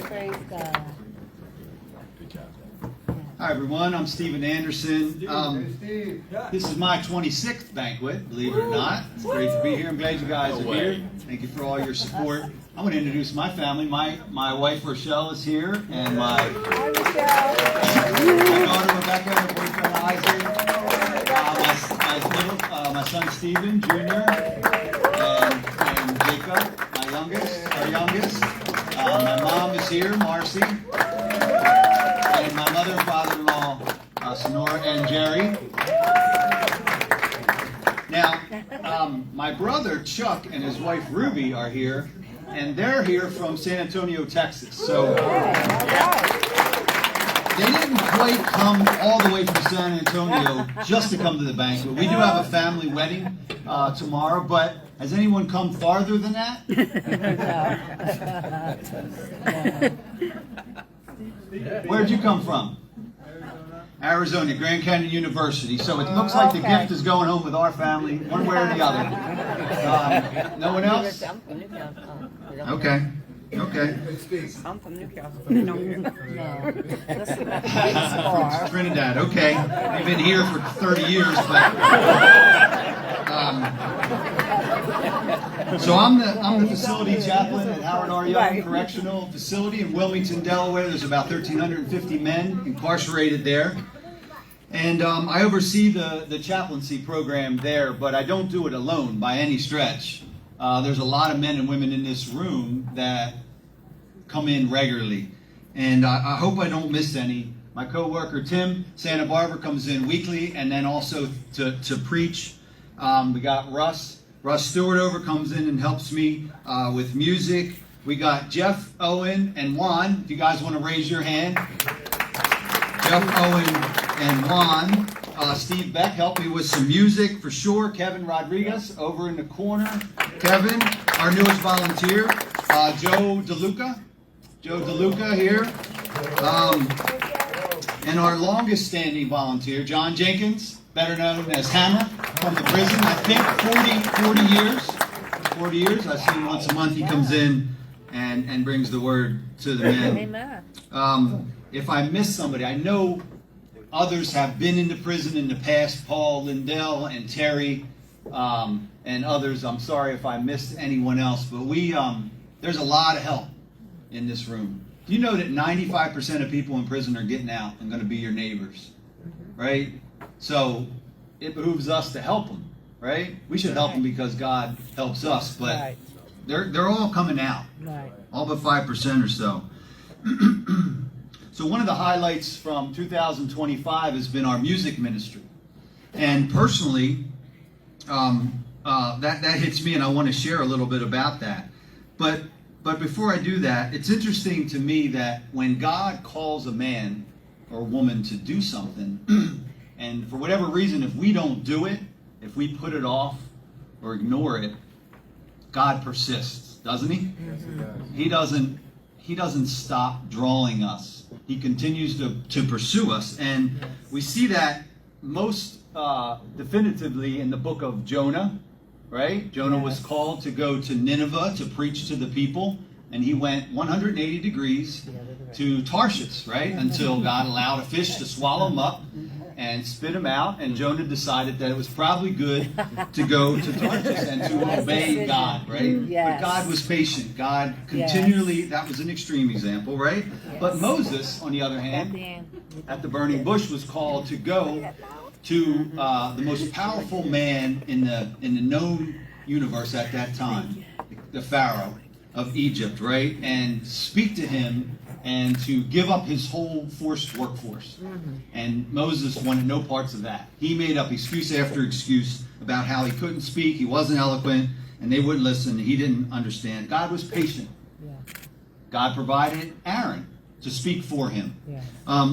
Praise God. Hi everyone, I'm Stephen Anderson. This is my 26th banquet, believe it or not. It's great to be here. I'm glad you guys are here. Thank you for all your support. I'm going to introduce my family. My wife Rochelle is here, and my daughter Rebecca, and her boyfriend Isaac, my son Stephen Jr., and Jacob, our youngest. My mom is here, Marcy. And my mother and father-in-law, Sonora and Jerry. Now, my brother Chuck and his wife Ruby are here, and they're here from San Antonio, Texas. So they didn't quite come all the way from San Antonio just to come to the banquet. We do have a family wedding tomorrow, but has anyone come farther than that? Where'd you come from? Arizona, Grand Canyon University. So it looks like the gift is going home with our family, one way or the other. No one else? Okay. I'm from Newcastle. No. Trinidad. Okay. We've been here for 30 years, but so I'm the facility chaplain at Howard R. Young Correctional Facility in Wilmington, Delaware. There's about 1,350 men incarcerated there. And I oversee the chaplaincy program there, but I don't do it alone by any stretch. There's a lot of men and women in this room that come in regularly. And I hope I don't miss any. My co-worker Tim, Santa Barbara, comes in weekly, and then also to preach. We got Russ Stewart comes in and helps me with music. We got Jeff, Owen, and Juan. If you guys want to raise your hand. Jeff, Owen, and Juan. Steve Beck helped me with some music for sure. Kevin Rodriguez over in the corner. Kevin, our newest volunteer. Joe DeLuca here. And our longest standing volunteer, John Jenkins, better known as Hammer, from the prison. I think 40 years. 40 years. I see him once a month. He comes in and brings the word to the men. Amen. If I miss somebody, I know others have been into prison in the past, Paul, Lindell, and Terry, and others. I'm sorry if I missed anyone else, but there's a lot of help in this room. Do you know that 95% of people in prison are getting out and going to be your neighbors, right? So it behooves us to help them, right? We should help them because God helps us, but they're all coming out, all but 5% or so. So one of the highlights from 2025 has been our music ministry. And personally, that hits me, and I want to share a little bit about that. But before I do that, it's interesting to me that when God calls a man or woman to do something, and for whatever reason, if we don't do it, if we put it off or ignore it, God persists, doesn't he? Yes, he does. He doesn't stop drawing us. He continues to pursue us. And we see that most definitively in the book of Jonah, right? Jonah was called to go to Nineveh to preach to the people. And he went 180 degrees to Tarshish, right? Until God allowed a fish to swallow him up and spit him out. And Jonah decided that it was probably good to go to Tarshish and to obey God, right? But God was patient. God continually, that was an extreme example, right? But Moses, on the other hand, at the burning bush, was called to go to the most powerful man in the known universe at that time, the Pharaoh of Egypt, right? And speak to him and to give up his whole forced workforce. And Moses wanted no parts of that. He made up excuse after excuse about how he couldn't speak, he wasn't eloquent, and they wouldn't listen, he didn't understand. God was patient. God provided Aaron to speak for him.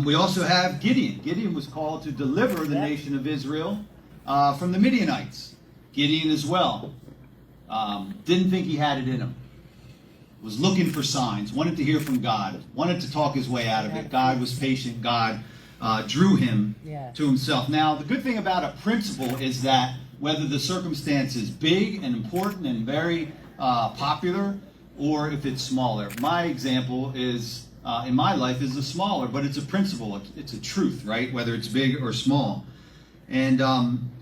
We also have Gideon. Gideon was called to deliver the nation of Israel from the Midianites. Gideon as well. Didn't think he had it in him. Was looking for signs, wanted to hear from God, wanted to talk his way out of it. God was patient. God drew him to himself. Now, the good thing about a principle is that whether the circumstance is big and important and very popular, or if it's smaller. My example is, in my life, is the smaller, but it's a principle. It's a truth, right? Whether it's big or small. And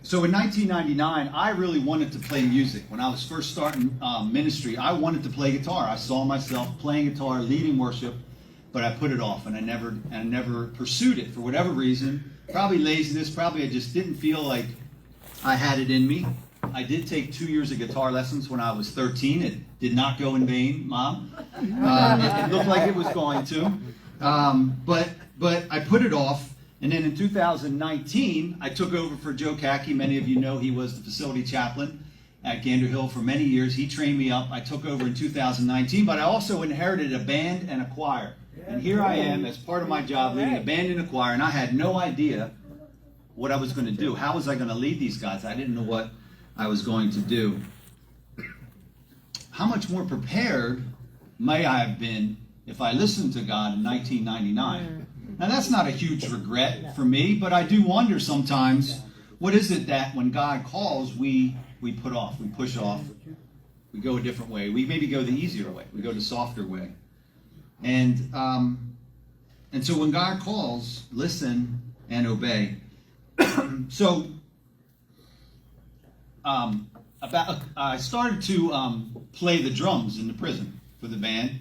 so in 1999, I really wanted to play music. When I was first starting ministry, I wanted to play guitar. I saw myself playing guitar, leading worship, but I put it off, and I never pursued it for whatever reason. Probably laziness. Probably I just didn't feel like I had it in me. I did take 2 years of guitar lessons when I was 13. It did not go in vain, Mom. It looked like it was going to, but I put it off. And then in 2019, I took over for Joe Kaki. Many of you know he was the facility chaplain at Gander Hill for many years. He trained me up. I took over in 2019, but I also inherited a band and a choir. And here I am as part of my job leading a band and a choir, and I had no idea what I was going to do. How was I going to lead these guys? I didn't know what I was going to do. How much more prepared may I have been if I listened to God in 1999? Now, that's not a huge regret for me, but I do wonder sometimes, what is it that when God calls, we put off, we push off, we go a different way. We maybe go the easier way. We go the softer way. And so when God calls, listen and obey. So I started to play the drums in the prison for the band.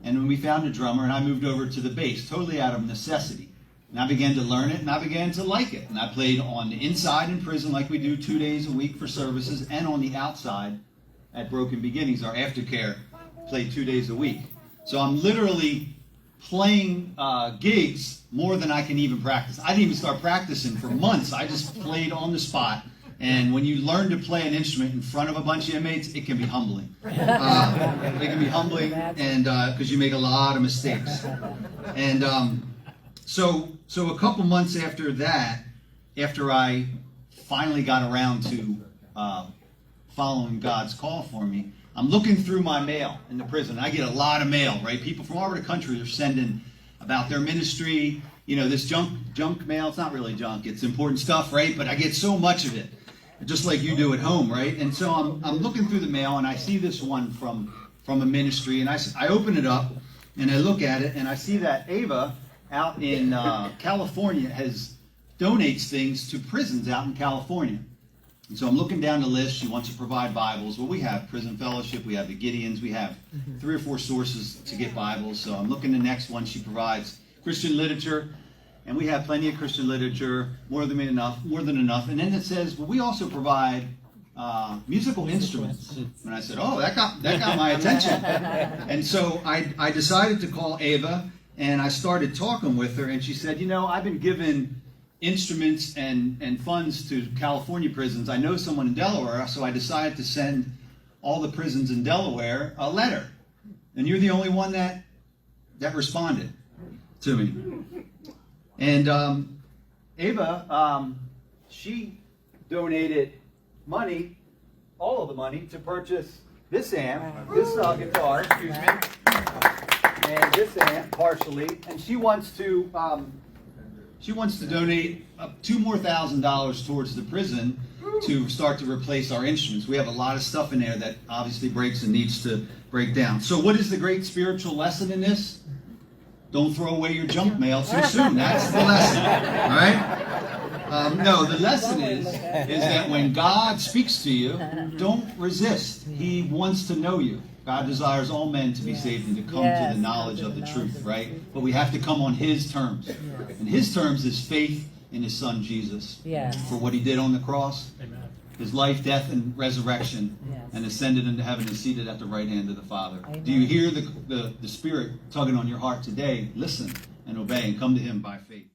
And when we found a drummer, and I moved over to the bass, totally out of necessity. And I began to learn it, and I began to like it. And I played on the inside in prison like we do 2 days a week for services, and on the outside at Broken Beginnings, our aftercare, played 2 days a week. So I'm literally playing gigs more than I can even practice. I didn't even start practicing for months. I just played on the spot. And when you learn to play an instrument in front of a bunch of inmates, it can be humbling. It can be humbling, and because you make a lot of mistakes. And so a couple months after that, after I finally got around to following God's call for me, I'm looking through my mail in the prison. I get a lot of mail, right? People from all over the country are sending about their ministry. You know, this junk mail. It's not really junk. It's important stuff, right? But I get so much of it, just like you do at home, right? And so I'm looking through the mail, and I see this one from a ministry, and I open it up, and I look at it, and I see that Ava out in California donates things to prisons out in California. And so I'm looking down the list. She wants to provide Bibles. Well, we have Prison Fellowship, we have the Gideons, we have 3 or 4 sources to get Bibles. So I'm looking the next one. She provides Christian literature. And we have plenty of Christian literature, more than enough. And then it says, well, we also provide musical instruments. And I said, oh, that got my attention. And so I decided to call Ava, and I started talking with her, and she said, you know, I've been given instruments and funds to California prisons. I know someone in Delaware, so I decided to send all the prisons in Delaware a letter. And you're the only one that responded to me. And Ava, she donated money, all of the money, to purchase this amp, this guitar, excuse me, and this amp partially. And she wants to donate $2,000 more towards the prison to start to replace our instruments. We have a lot of stuff in there that obviously breaks and needs to break down. So, what is the great spiritual lesson in this? Don't throw away your junk mail too soon. That's the lesson, all right? No, the lesson is that when God speaks to you, don't resist. He wants to know you. God desires all men to be saved and to come to the knowledge of the truth, right? But we have to come on His terms. And His terms is faith in His Son, Jesus, for what He did on the cross, His life, death, and resurrection, and ascended into heaven and seated at the right hand of the Father. Amen. Do you hear the Spirit tugging on your heart today? Listen and obey and come to Him by faith.